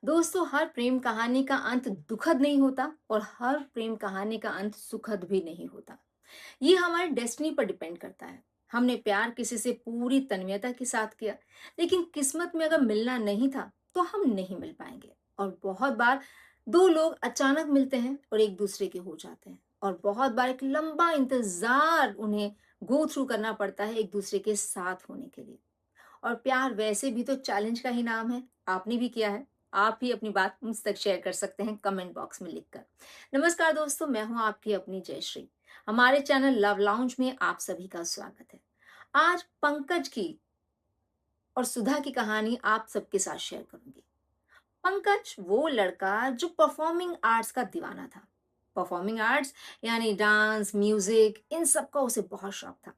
दोस्तों, हर प्रेम कहानी का अंत दुखद नहीं होता और हर प्रेम कहानी का अंत सुखद भी नहीं होता। ये हमारी डेस्टिनी पर डिपेंड करता है। हमने प्यार किसी से पूरी तन्मयता के साथ किया, लेकिन किस्मत में अगर मिलना नहीं था तो हम नहीं मिल पाएंगे। और बहुत बार दो लोग अचानक मिलते हैं और एक दूसरे के हो जाते हैं, और बहुत बार एक लंबा इंतजार उन्हें गो थ्रू करना पड़ता है एक दूसरे के साथ होने के लिए। और प्यार वैसे भी तो चैलेंज का ही नाम है। आपने भी किया है। आप भी अपनी बात मुझ तक शेयर कर सकते हैं कमेंट बॉक्स में लिखकर। नमस्कार दोस्तों, मैं हूं आपकी अपनी जयश्री। हमारे चैनल लव लाउंज में आप सभी का स्वागत है। आज पंकज की और सुधा की कहानी आप सबके साथ शेयर करूंगी। पंकज वो लड़का जो परफॉर्मिंग आर्ट्स का दीवाना था। परफॉर्मिंग आर्ट्स यानी डांस, म्यूजिक, इन सब का उसे बहुत शौक था।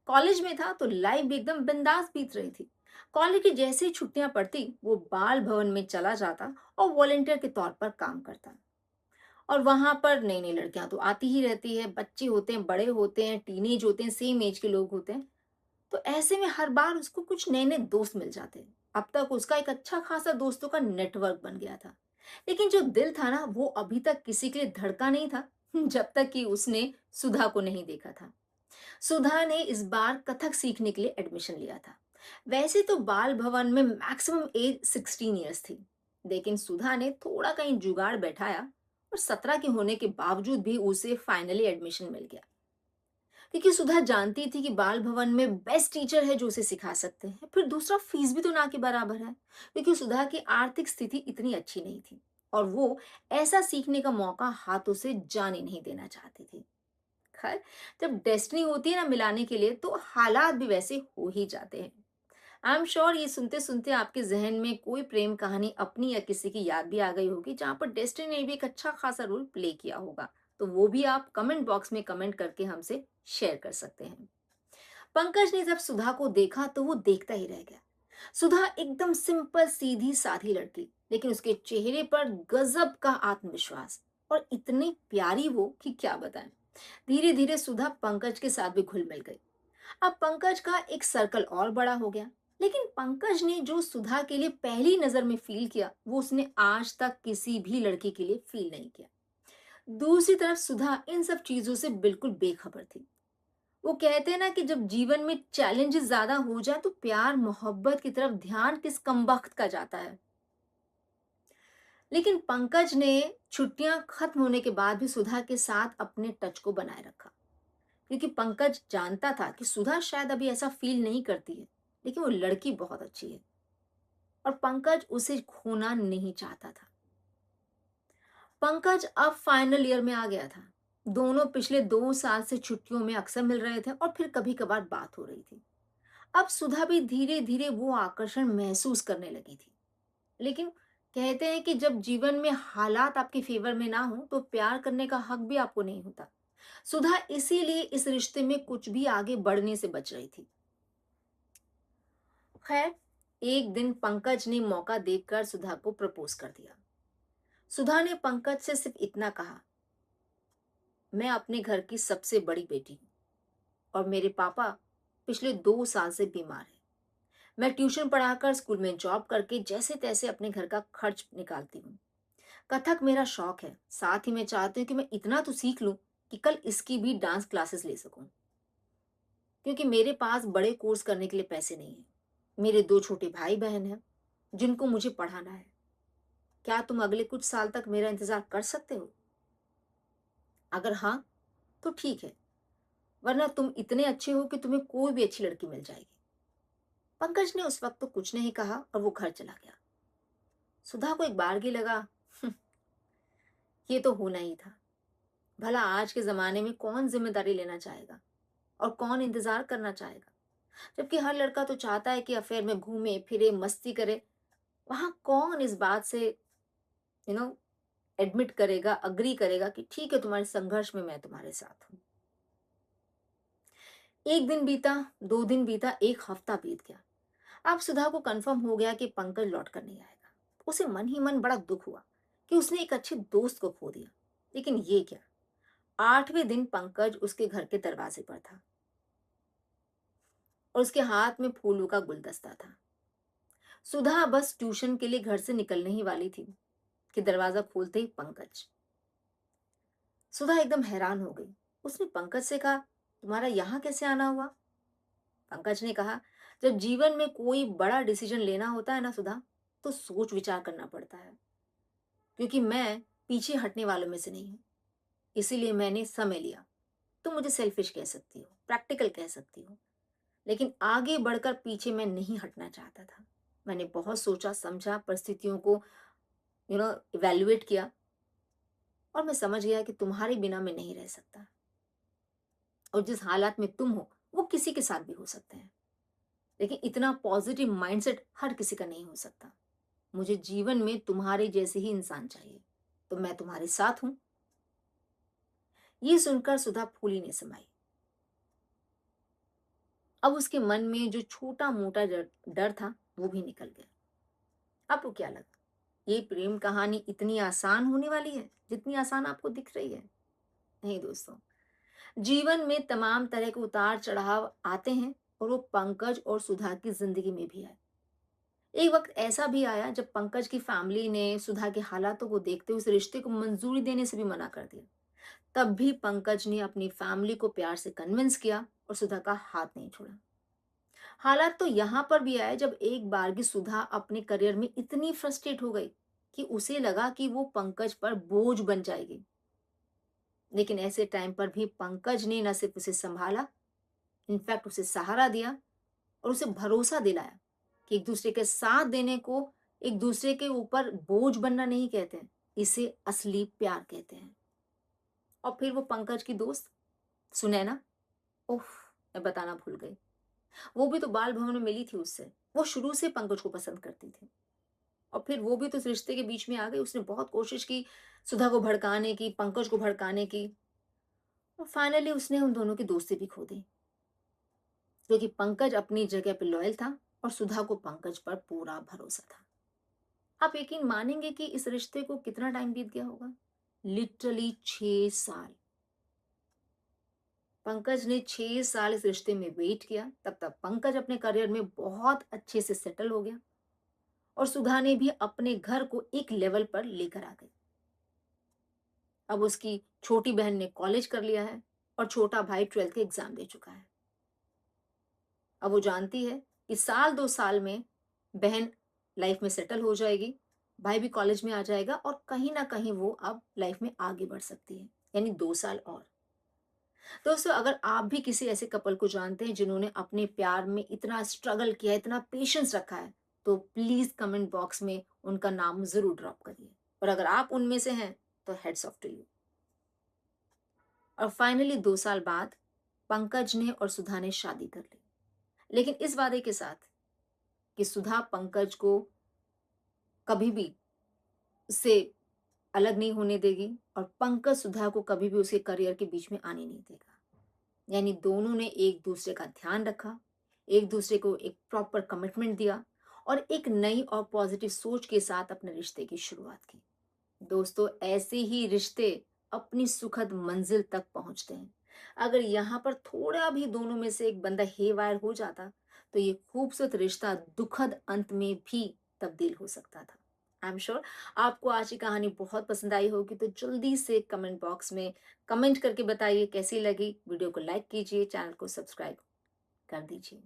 कॉलेज में था तो लाइफ भी एकदम बिंदास बीत रही थी। कॉलेज की जैसे ही छुट्टियां पड़ती वो बाल भवन में चला जाता और वॉलेंटियर के तौर पर काम करता। और वहां पर नई नई लड़कियां तो आती ही रहती है, बच्चे होते हैं, बड़े होते हैं, टीनेज होते हैं, सेम एज के लोग होते हैं। तो ऐसे में हर बार उसको कुछ नए नए दोस्त मिल जाते हैं। अब तक उसका एक अच्छा खासा दोस्तों का नेटवर्क बन गया था। लेकिन जो दिल था ना, वो अभी तक किसी के लिए धड़का नहीं था जब तक कि उसने सुधा को नहीं देखा था। सुधा ने इस बार कथक सीखने के लिए एडमिशन लिया था। वैसे तो बाल भवन में मैक्सिमम एज 16 ईयर्स थी, लेकिन सुधा ने थोड़ा कहीं जुगाड़ बैठाया और 17 के होने के बावजूद भी उसे फाइनली एडमिशन मिल गया। क्योंकि सुधा जानती थी कि बाल भवन में बेस्ट टीचर है जो उसे सिखा सकते हैं। फिर दूसरा, फीस भी तो ना के बराबर है, क्योंकि सुधा की आर्थिक स्थिति इतनी अच्छी नहीं थी और वो ऐसा सीखने का मौका हाथों से जाने नहीं देना चाहती थी। खैर, जब डेस्टिनी होती है ना मिलाने के लिए, तो हालात भी वैसे हो ही जाते हैं। आई एम श्योर ये सुनते सुनते आपके जहन में कोई प्रेम कहानी अपनी या किसी की याद भी आ गई होगी जहां पर डेस्टिनी ने भी एक अच्छा खासा रोल प्ले किया होगा। तो वो भी आप कमेंट बॉक्स में कमेंट करके हमसे शेयर कर सकते हैं। पंकज ने जब सुधा को देखा तो वो देखता ही रह गया। सुधा एकदम सिंपल, सीधी साधी लड़की, लेकिन उसके चेहरे पर गजब का आत्मविश्वास, और इतनी प्यारी वो कि क्या बताएं। धीरे धीरे सुधा पंकज के साथ भी घुल मिल गई। अब पंकज का एक सर्कल और बड़ा हो गया। लेकिन पंकज ने जो सुधा के लिए पहली नजर में फील किया, वो उसने आज तक किसी भी लड़की के लिए फील नहीं किया। दूसरी तरफ सुधा इन सब चीजों से बिल्कुल बेखबर थी। वो कहते हैं ना कि जब जीवन में चैलेंजेस ज्यादा हो जाए तो प्यार मोहब्बत की तरफ ध्यान किस कमबख्त का जाता है। लेकिन पंकज ने छुट्टियां खत्म होने के बाद भी सुधा के साथ अपने टच को बनाए रखा, क्योंकि पंकज जानता था कि सुधा शायद अभी ऐसा फील नहीं करती है, लेकिन वो लड़की बहुत अच्छी है और पंकज उसे खोना नहीं चाहता था। पंकज अब फाइनल ईयर में आ गया था। दोनों पिछले 2 साल से छुट्टियों में अक्सर मिल रहे थे और फिर कभी कभार बात हो रही थी। अब सुधा भी धीरे धीरे वो आकर्षण महसूस करने लगी थी। लेकिन कहते हैं कि जब जीवन में हालात आपके फेवर में ना हो तो प्यार करने का हक भी आपको नहीं होता। सुधा इसीलिए इस रिश्ते में कुछ भी आगे बढ़ने से बच रही थी। खैर, एक दिन पंकज ने मौका देखकर सुधा को प्रपोज कर दिया। सुधा ने पंकज से सिर्फ इतना कहा, मैं अपने घर की सबसे बड़ी बेटी हूँ और मेरे पापा पिछले 2 साल से बीमार हैं। मैं ट्यूशन पढ़ाकर स्कूल में जॉब करके जैसे तैसे अपने घर का खर्च निकालती हूँ। कथक मेरा शौक है, साथ ही मैं चाहती हूँ कि मैं इतना तो सीख लूं कि कल इसकी भी डांस क्लासेस ले सकूं, क्योंकि मेरे पास बड़े कोर्स करने के लिए पैसे नहीं है। मेरे 2 छोटे भाई बहन हैं जिनको मुझे पढ़ाना है। क्या तुम अगले कुछ साल तक मेरा इंतजार कर सकते हो? अगर हाँ तो ठीक है, वरना तुम इतने अच्छे हो कि तुम्हें कोई भी अच्छी लड़की मिल जाएगी। पंकज ने उस वक्त तो कुछ नहीं कहा और वो घर चला गया। सुधा को एक बारगी लगा, "हम्म, ये तो होना ही था। भला आज के जमाने में कौन जिम्मेदारी लेना चाहेगा और कौन इंतजार करना चाहेगा, जबकि हर लड़का तो चाहता है कि अफेयर में घूमे फिरे, मस्ती करे। वहां कौन इस बात से यू नो एडमिट करेगा, अग्री करेगा कि ठीक है, तुम्हारे संघर्ष में मैं तुम्हारे साथ हूं। एक दिन बीता, 2 दिन बीता, एक हफ्ता बीत गया। अब सुधा को कंफर्म हो गया कि पंकज लौट कर नहीं आएगा। उसे मन ही मन बड़ा दुख हुआ कि उसने एक अच्छे दोस्त को खो दिया। लेकिन ये क्या, 8वें दिन पंकज उसके घर के दरवाजे पर था और उसके हाथ में फूलों का गुलदस्ता था। सुधा बस ट्यूशन के लिए घर से निकलने ही वाली थी कि दरवाजा खोलते ही पंकज। सुधा एकदम हैरान हो गई। उसने पंकज से कहा, तुम्हारा यहाँ कैसे आना हुआ? पंकज ने कहा, जब जीवन में कोई बड़ा डिसीजन लेना होता है ना सुधा, तो सोच विचार करना पड़ता है। क्योंकि मैं पीछे हटने वालों में से नहीं हूं, इसीलिए मैंने समय लिया। तुम मुझे सेल्फिश कह सकती हो, प्रैक्टिकल कह सकती हो, लेकिन आगे बढ़कर पीछे मैं नहीं हटना चाहता था। मैंने बहुत सोचा समझा, परिस्थितियों को इवेल्युएट किया, और मैं समझ गया कि तुम्हारे बिना मैं नहीं रह सकता। और जिस हालात में तुम हो वो किसी के साथ भी हो सकते हैं, लेकिन इतना पॉजिटिव माइंडसेट हर किसी का नहीं हो सकता। मुझे जीवन में तुम्हारे जैसे ही इंसान चाहिए, तो मैं तुम्हारे साथ हूं। ये सुनकर सुधा फूली नहीं समाई। अब उसके मन में जो छोटा मोटा डर डर था वो भी निकल गया। आपको क्या लगा, ये प्रेम कहानी इतनी आसान होने वाली है जितनी आसान आपको दिख रही है? नहीं दोस्तों, जीवन में तमाम तरह के उतार चढ़ाव आते हैं, और वो पंकज और सुधा की जिंदगी में भी आए। एक वक्त ऐसा भी आया जब पंकज की फैमिली ने सुधा के हालातों को देखते हुए उस रिश्ते को मंजूरी देने से भी मना कर दिया। तब भी पंकज ने अपनी फैमिली को प्यार से कन्विंस किया और सुधा का हाथ नहीं छोड़ा। हालात तो यहां पर भी आए जब एक बार की सुधा अपने करियर में इतनी फ्रस्ट्रेट हो गई कि उसे लगा कि वो पंकज पर बोझ बन जाएगी। लेकिन ऐसे टाइम पर भी पंकज ने न सिर्फ उसे संभाला, इनफैक्ट उसे सहारा दिया और उसे भरोसा दिलाया कि एक दूसरे के साथ देने को एक दूसरे के ऊपर बोझ बनना नहीं कहते हैं, इसे असली प्यार कहते हैं। और फिर वो पंकज की दोस्त सुनैना, उफ, मैं बताना भूल गई। वो भी तो बाल भवन में मिली थी उससे। वो शुरू से पंकज को पसंद करती थी, और फिर वो भी तो इस रिश्ते के बीच में आ गई। उसने बहुत कोशिश की सुधा को भड़काने की, पंकज को भड़काने की, और फाइनली उसने उन दोनों की दोस्ती भी खो दी, क्योंकि पंकज अपनी जगह पे लॉयल था और सुधा को पंकज पर पूरा भरोसा था। आप यकीन मानेंगे कि इस रिश्ते को कितना टाइम बीत गया होगा? लिटरली 6 साल। पंकज ने 6 साल इस रिश्ते में वेट किया। तब तक पंकज अपने करियर में बहुत अच्छे से सेटल हो गया, और सुधा ने भी अपने घर को एक लेवल पर लेकर आ गई। अब उसकी छोटी बहन ने कॉलेज कर लिया है, और छोटा भाई 12th के एग्जाम दे चुका है। अब वो जानती है कि साल 2 साल में बहन लाइफ में सेटल हो जाएगी, भाई भी कॉलेज में आ जाएगा, और कहीं ना कहीं वो अब लाइफ में आगे बढ़ सकती है, यानी 2 साल और। दोस्तों, अगर आप भी किसी ऐसे कपल को जानते हैं जिन्होंने अपने प्यार में इतना स्ट्रगल किया है, इतना पेशेंस रखा है, तो प्लीज कमेंट बॉक्स में उनका नाम जरूर ड्रॉप करिए। और अगर आप उनमें से हैं तो हेड्स ऑफ टू यू। और फाइनली 2 साल बाद पंकज ने और सुधा ने शादी कर ली, लेकिन इस वादे के साथ कि सुधा पंकज को कभी भी उससे अलग नहीं होने देगी, और पंकज सुधा को कभी भी उसके करियर के बीच में आने नहीं देगा। यानी दोनों ने एक दूसरे का ध्यान रखा, एक दूसरे को एक प्रॉपर कमिटमेंट दिया, और एक नई और पॉजिटिव सोच के साथ अपने रिश्ते की शुरुआत की। दोस्तों, ऐसे ही रिश्ते अपनी सुखद मंजिल तक पहुंचते हैं। अगर यहाँ पर थोड़ा भी दोनों में से एक बंदा हेवायर हो जाता, तो ये खूबसूरत रिश्ता दुखद अंत में भी तब्दील हो सकता था। आई एम श्योर आपको आज की कहानी बहुत पसंद आई होगी, तो जल्दी से कमेंट बॉक्स में कमेंट करके बताइए कैसी लगी। वीडियो को लाइक कीजिए, चैनल को सब्सक्राइब कर दीजिए।